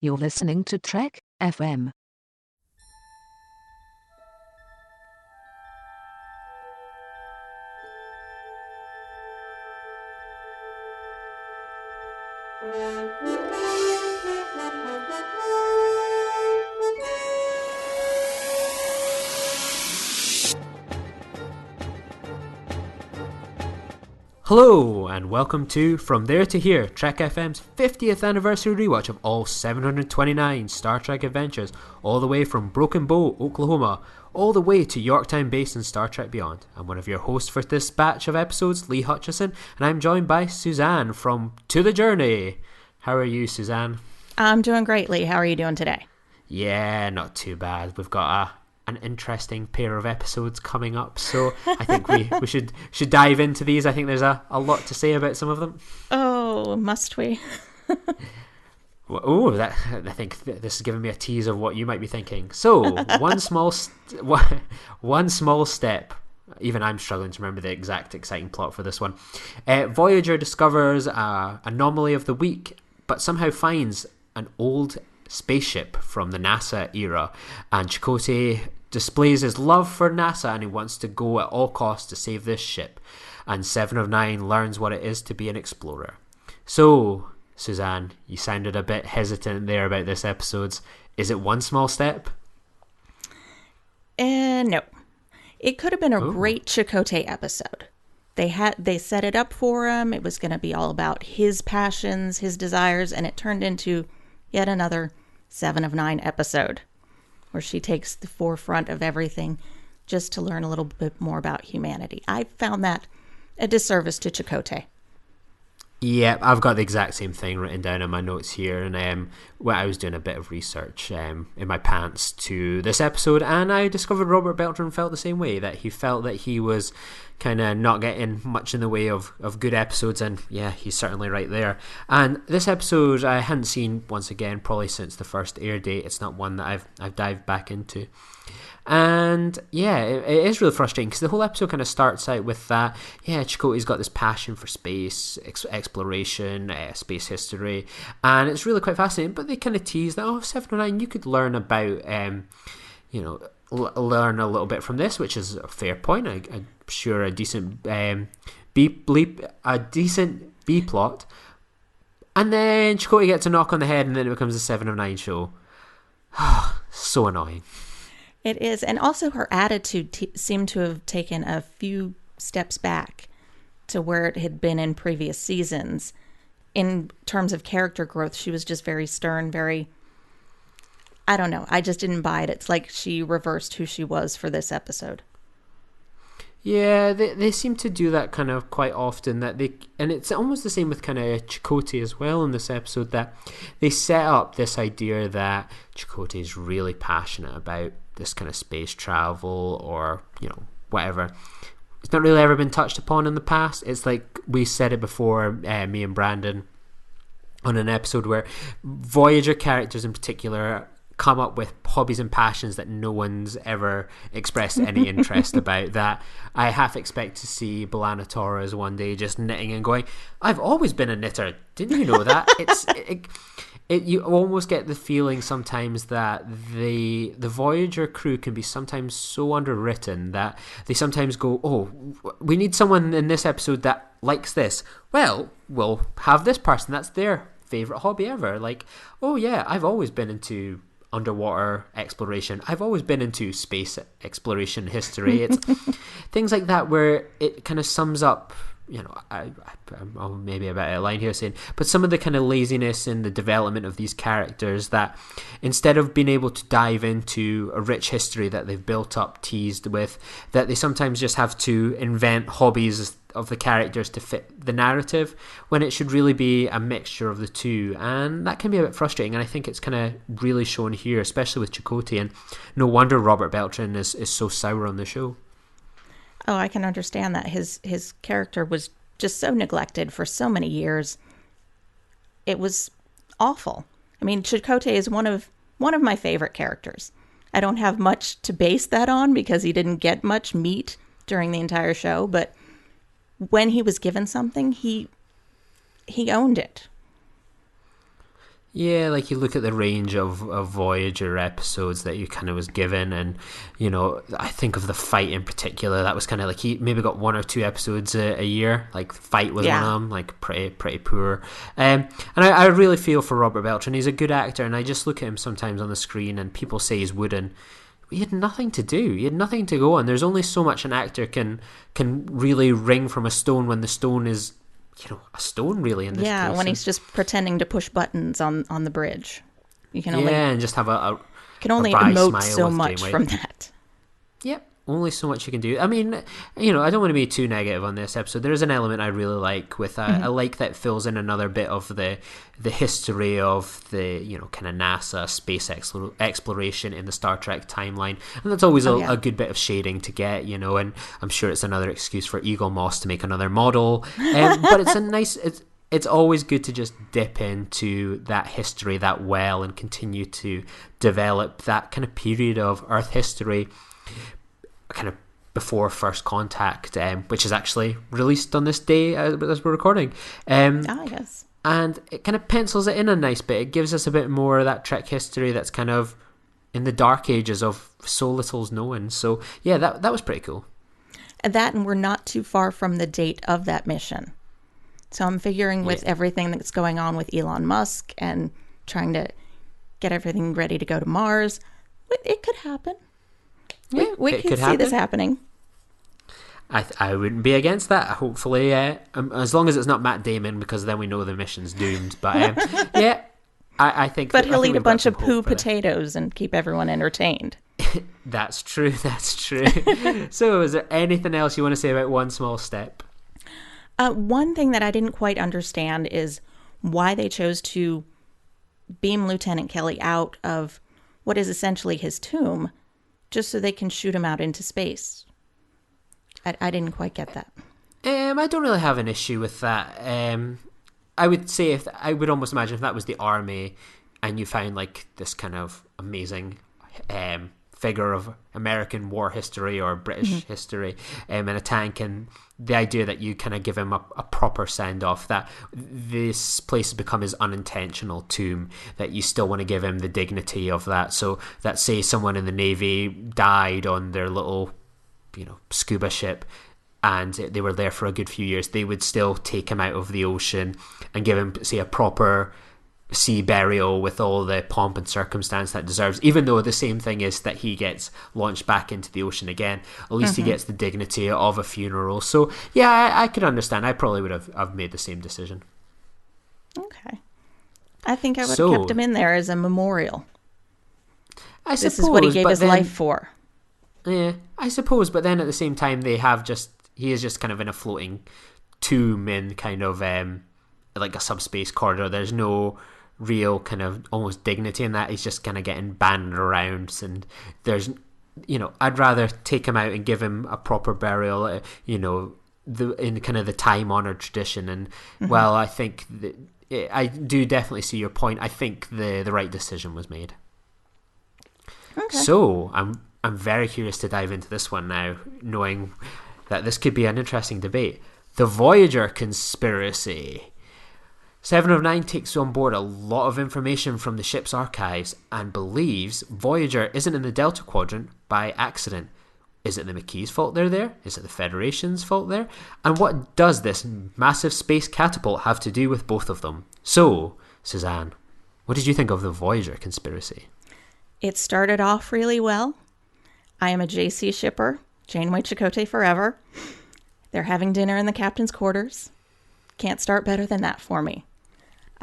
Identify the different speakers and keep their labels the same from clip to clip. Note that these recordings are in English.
Speaker 1: You're listening to Trek FM.
Speaker 2: Hello, and welcome to From There to Here, Trek FM's 50th anniversary rewatch of all 729 Star Trek adventures, all the way from Broken Bow, Oklahoma, all the way to Yorktown Base in Star Trek Beyond. I'm one of your hosts for this batch of episodes, Lee Hutchison, and I'm joined by Suzanne from To The Journey. How are you, Suzanne?
Speaker 3: I'm doing great, Lee. How are you doing today?
Speaker 2: Yeah, not too bad. We've got an interesting pair of episodes coming up, so I think we should dive into these. I think there's a lot to say about some of them.
Speaker 3: Oh, must we?
Speaker 2: Oh, I think this is giving me a tease of what you might be thinking. So, one small step. Even I'm struggling to remember the exact exciting plot for this one. Voyager discovers an anomaly of the week, but somehow finds an old spaceship from the NASA era, and Chakotay displays his love for NASA and he wants to go at all costs to save this ship, and 7 of 9 learns what it is to be an explorer. So, Suzanne, you sounded a bit hesitant there about this episode. Is it one small step?
Speaker 3: No. It could have been a great Chakotay episode. They set it up for him. It was going to be all about his passions, his desires, and it turned into yet another 7 of 9 episode where she takes the forefront of everything just to learn a little bit more about humanity. I found that a disservice to Chakotay.
Speaker 2: Yeah, I've got the exact same thing written down in my notes here, and when I was doing a bit of research in my pants to this episode, and I discovered Robert Beltran felt the same way, that he felt that he was kind of not getting much in the way of good episodes, and yeah, he's certainly right there. And this episode I hadn't seen, once again, probably since the first air date. It's not one that I've dived back into. And yeah, it is really frustrating because the whole episode kind of starts out with that, yeah, Chakotay's got this passion for space, exploration, space history, and it's really quite fascinating, but they kind of tease that, 709, you could learn about, learn a little bit from this, which is a fair point. I'm sure a decent B plot, and then Chakotay gets a knock on the head and then it becomes a 7 of 9 show. So annoying.
Speaker 3: It is, and also her attitude seemed to have taken a few steps back to where it had been in previous seasons. In terms of character growth, she was just very stern, I don't know, I just didn't buy it. It's like she reversed who she was for this episode.
Speaker 2: Yeah, they seem to do that kind of quite often, and it's almost the same with kind of Chakotay as well in this episode, that they set up this idea that Chakotay is really passionate about this kind of space travel or, whatever. It's not really ever been touched upon in the past. It's like we said it before, me and Brandon, on an episode where Voyager characters in particular come up with hobbies and passions that no one's ever expressed any interest about, that I half expect to see B'Elanna Torres one day just knitting and going, I've always been a knitter, didn't you know that? You almost get the feeling sometimes that the Voyager crew can be sometimes so underwritten that they sometimes go, we need someone in this episode that likes this. Well, we'll have this person, that's their favourite hobby ever. Like, oh yeah, I've always been into underwater exploration. I've always been into space exploration history. It's things like that where it kind of sums up, I'm maybe about a line here saying, but some of the kind of laziness in the development of these characters, that instead of being able to dive into a rich history that they've built up, teased with, that they sometimes just have to invent hobbies of the characters to fit the narrative, when it should really be a mixture of the two, and that can be a bit frustrating, and I think it's kind of really shown here, especially with Chakotay, and no wonder Robert Beltran is so sour on the show.
Speaker 3: Oh, I can understand that. His character was just so neglected for so many years. It was awful. I mean, Chakotay is one of my favorite characters. I don't have much to base that on because he didn't get much meat during the entire show, but when he was given something, he owned it.
Speaker 2: Yeah, like you look at the range of Voyager episodes that you kind of was given, and I think of the fight in particular. That was kind of like he maybe got 1 or 2 episodes a year. Like fight was one of them, like pretty poor. And I really feel for Robert Beltran. He's a good actor, and I just look at him sometimes on the screen, and people say he's wooden. He had nothing to do. He had nothing to go on. There's only so much an actor can really wring from a stone when the stone is, a stone really in this case.
Speaker 3: When he's just pretending to push buttons on the bridge. You can only
Speaker 2: and just have a
Speaker 3: can only
Speaker 2: wry
Speaker 3: emote
Speaker 2: smile
Speaker 3: so
Speaker 2: with
Speaker 3: much
Speaker 2: Janeway.
Speaker 3: from that.
Speaker 2: Yep. Only so much you can do. I mean, I don't want to be too negative on this episode. There is an element I really like with I like that fills in another bit of the history of the kind of NASA space exploration in the Star Trek timeline, and that's always a good bit of shading to get, and I'm sure it's another excuse for Eagle Moss to make another model. But it's a nice. It's always good to just dip into that history that well and continue to develop that kind of period of Earth history, kind of before First Contact, which is actually released on this day as we're recording.
Speaker 3: Yes.
Speaker 2: And it kind of pencils it in a nice bit. It gives us a bit more of that Trek history that's kind of in the dark ages of so little's known. So yeah, that was pretty cool.
Speaker 3: And we're not too far from the date of that mission. So I'm figuring with everything that's going on with Elon Musk and trying to get everything ready to go to Mars, it could happen.
Speaker 2: Yeah,
Speaker 3: we can see this happening.
Speaker 2: I wouldn't be against that. Hopefully, as long as it's not Matt Damon, because then we know the mission's doomed. But I think.
Speaker 3: But he'll eat a bunch of poo potatoes and keep everyone entertained.
Speaker 2: That's true. That's true. So, is there anything else you want to say about One Small Step?
Speaker 3: One thing that I didn't quite understand is why they chose to beam Lieutenant Kelly out of what is essentially his tomb, just so they can shoot him out into space. I didn't quite get that.
Speaker 2: I don't really have an issue with that. I would say I would almost imagine if that was the army and you found like this kind of amazing figure of American war history or British history in a tank, and the idea that you kind of give him a proper send-off, that this place has become his unintentional tomb, that you still want to give him the dignity of that. So that, say someone in the Navy died on their little scuba ship and they were there for a good few years, they would still take him out of the ocean and give him, say, a proper sea burial with all the pomp and circumstance that deserves, even though the same thing is that he gets launched back into the ocean again. At least he gets the dignity of a funeral. So yeah, I could understand. I probably would have made the same decision.
Speaker 3: Okay. I think I would have kept him in there as a memorial.
Speaker 2: I suppose,
Speaker 3: this is what he gave his life for.
Speaker 2: Yeah, I suppose, but then at the same time he is just kind of in a floating tomb in kind of like a subspace corridor. There's no real kind of almost dignity in that. He's just kind of getting banded around, and there's I'd rather take him out and give him a proper burial, in kind of the time-honored tradition. And well, I think I do definitely see your point. I think the right decision was made. Okay. So I'm very curious to dive into this one now, knowing that this could be an interesting debate. The Voyager conspiracy. 7 of 9 takes on board a lot of information from the ship's archives and believes Voyager isn't in the Delta Quadrant by accident. Is it the McKees' fault they're there? Is it the Federation's fault there? And what does this massive space catapult have to do with both of them? So, Suzanne, what did you think of the Voyager conspiracy?
Speaker 3: It started off really well. I am a JC shipper. Janeway Chakotay forever. They're having dinner in the captain's quarters. Can't start better than that for me.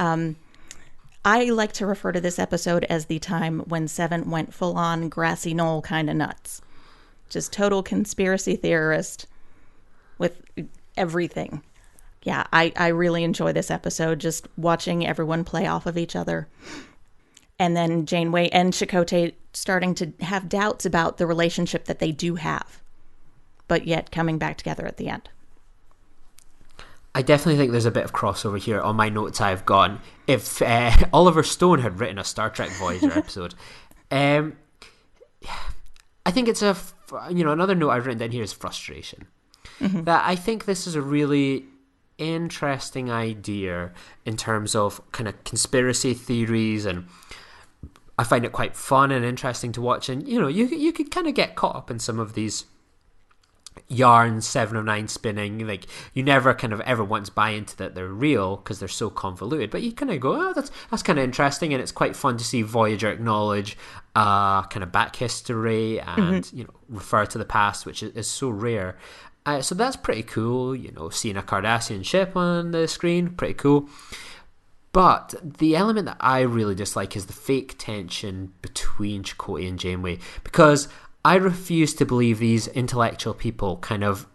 Speaker 3: I like to refer to this episode as the time when Seven went full-on grassy knoll kind of nuts. Just total conspiracy theorist with everything. Yeah, I really enjoy this episode, just watching everyone play off of each other. And then Janeway and Chakotay starting to have doubts about the relationship that they do have, but yet coming back together at the end.
Speaker 2: I definitely think there's a bit of crossover here. On my notes I've gone, if Oliver Stone had written a Star Trek Voyager episode, I think it's another note I've written down here is frustration. That I think this is a really interesting idea in terms of kind of conspiracy theories, and I find it quite fun and interesting to watch. And you could kind of get caught up in some of these yarns, 7 of 9 spinning. Like, you never kind of ever once buy into that they're real because they're so convoluted, but you kind of go, oh, that's kind of interesting, and it's quite fun to see Voyager acknowledge kind of back history and refer to the past, which is so rare. So that's pretty cool. Seeing a Cardassian ship on the screen, pretty cool. But the element that I really dislike is the fake tension between Chakotay and Janeway, because I refuse to believe these intellectual people kind of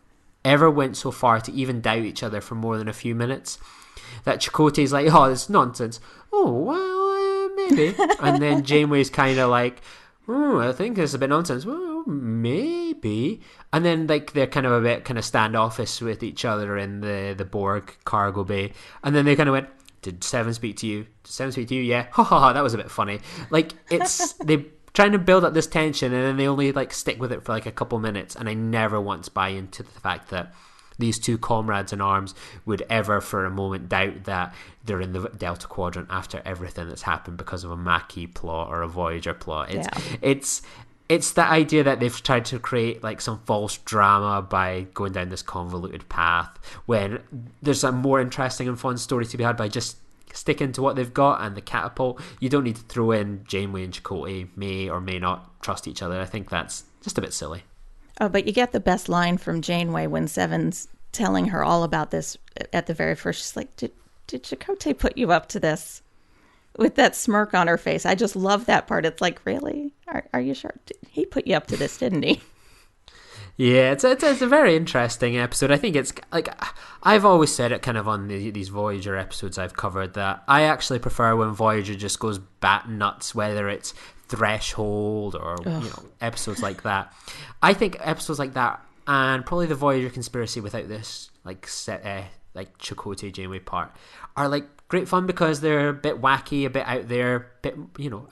Speaker 2: ever went so far to even doubt each other for more than a few minutes. That Chakotay's like, oh, it's nonsense. Oh, well, maybe. And then Janeway's kind of like, oh, I think it's a bit nonsense. Well, maybe. And then like they're kind of a bit kind of standoffish with each other in the Borg cargo bay. And then they kind of went, did Seven speak to you? Did Seven speak to you? Yeah. Ha ha ha, that was a bit funny. Like, it's... they trying to build up this tension, and then they only like stick with it for like a couple minutes, and I never once buy into the fact that these two comrades in arms would ever for a moment doubt that they're in the Delta Quadrant after everything that's happened because of a Maquis plot or a Voyager plot. It's the idea that they've tried to create like some false drama by going down this convoluted path, when there's a more interesting and fun story to be had by just sticking to what they've got and the catapult. You don't need to throw in Janeway and Chakotay may or may not trust each other. I think that's just a bit silly.
Speaker 3: Oh, but you get the best line from Janeway when Seven's telling her all about this at the very first. She's like, did Chakotay put you up to this? With that smirk on her face. I just love that part. It's like, really? Are you sure? He put you up to this, didn't he?
Speaker 2: Yeah, it's a very interesting episode. I think it's like, I've always said it kind of on these Voyager episodes I've covered, that I actually prefer when Voyager just goes bat nuts, whether it's Threshold or episodes like that. I think episodes like that, and probably the Voyager conspiracy without this like like Chakotay Janeway part, are like great fun because they're a bit wacky, a bit out there, a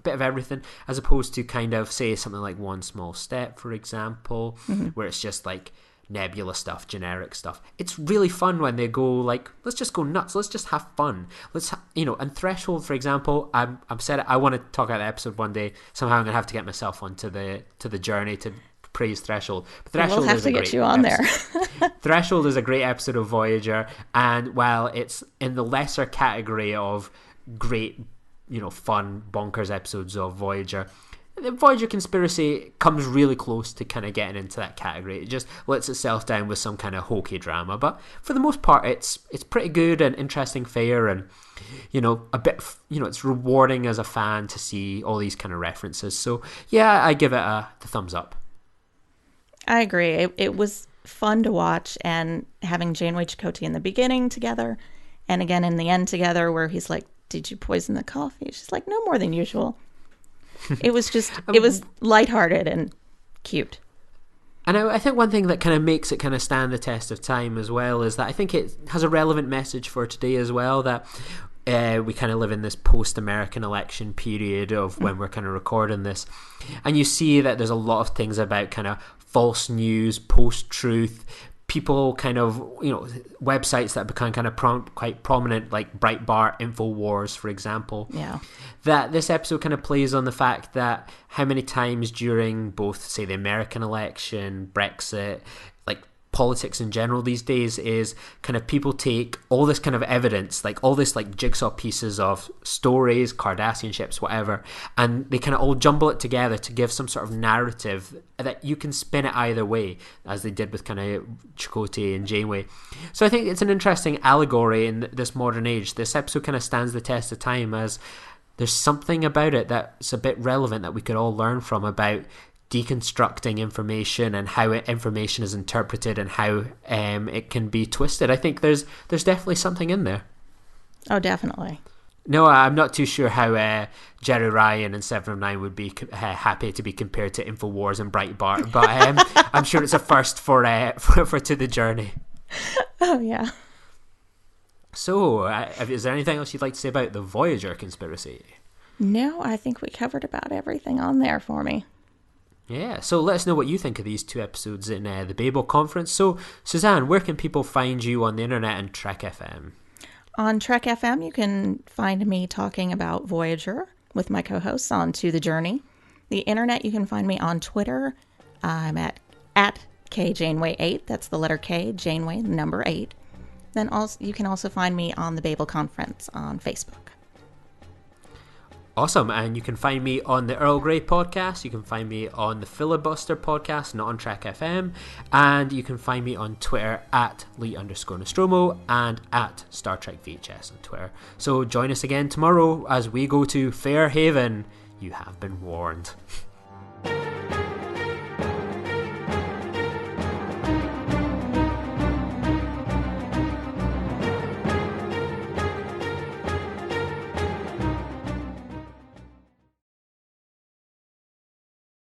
Speaker 2: bit of everything, as opposed to kind of, say, something like One Small Step, for example, where it's just like nebula stuff, generic stuff. It's really fun when they go like, let's just go nuts, let's just have fun, and Threshold, for example, I'm said it, I want to talk about the episode one day. Somehow I'm gonna have to get myself onto the journey to praise Threshold. But Threshold
Speaker 3: we'll have to get you on there.
Speaker 2: Threshold is a great episode of Voyager, and while it's in the lesser category of great, fun, bonkers episodes of Voyager, the Voyager conspiracy comes really close to kind of getting into that category. It just lets itself down with some kind of hokey drama, but for the most part, it's pretty good and interesting fare, and a bit, it's rewarding as a fan to see all these kind of references. So yeah, I give it the thumbs up.
Speaker 3: I agree. It was fun to watch, and having Janeway Chakotay in the beginning together, and again in the end together, where he's like, "Did you poison the coffee?" She's like, "No more than usual." It was just, it was lighthearted and cute.
Speaker 2: And I think one thing that kind of makes it kind of stand the test of time as well is that I think it has a relevant message for today as well, that we kind of live in this post-American election period of when we're kind of recording this, and you see that there's a lot of things about kind of false news, post-truth, people kind of, websites that become kind of quite prominent, like Breitbart, InfoWars, for example.
Speaker 3: Yeah.
Speaker 2: That this episode kind of plays on the fact that how many times during both, say, the American election, Brexit, like politics in general these days, is kind of people take all this kind of evidence, like all this like jigsaw pieces of stories, Cardassian ships, whatever, and they kind of all jumble it together to give some sort of narrative that you can spin it either way, as they did with kind of Chakotay and Janeway. So I think it's an interesting allegory in this modern age. This episode kind of stands the test of time, as there's something about it that's a bit relevant that we could all learn from, about deconstructing information and how information is interpreted and how it can be twisted. I think there's definitely something in there.
Speaker 3: Oh, definitely.
Speaker 2: No, I'm not too sure how Jerry Ryan and 7 of 9 would be happy to be compared to InfoWars and Breitbart, but I'm sure it's a first for To the Journey.
Speaker 3: Oh, yeah.
Speaker 2: So, is there anything else you'd like to say about the Voyager conspiracy?
Speaker 3: No, I think we covered about everything on there for me.
Speaker 2: Yeah, so let us know what you think of these 2 episodes in the Babel conference. So, Suzanne, where can people find you on the internet and Trek FM?
Speaker 3: On Trek FM, you can find me talking about Voyager with my co-hosts on To the Journey. The internet, you can find me on Twitter. I'm at KJaneway8. That's the letter K, Janeway, number 8. Then also, you can also find me on the Babel Conference on Facebook.
Speaker 2: Awesome. And you can find me on the Earl Grey podcast. You can find me on the Filibuster podcast, not on Trek FM. And you can find me on Twitter at Lee_Nostromo and at Star Trek VHS on Twitter. So join us again tomorrow as we go to Fair Haven. You have been warned.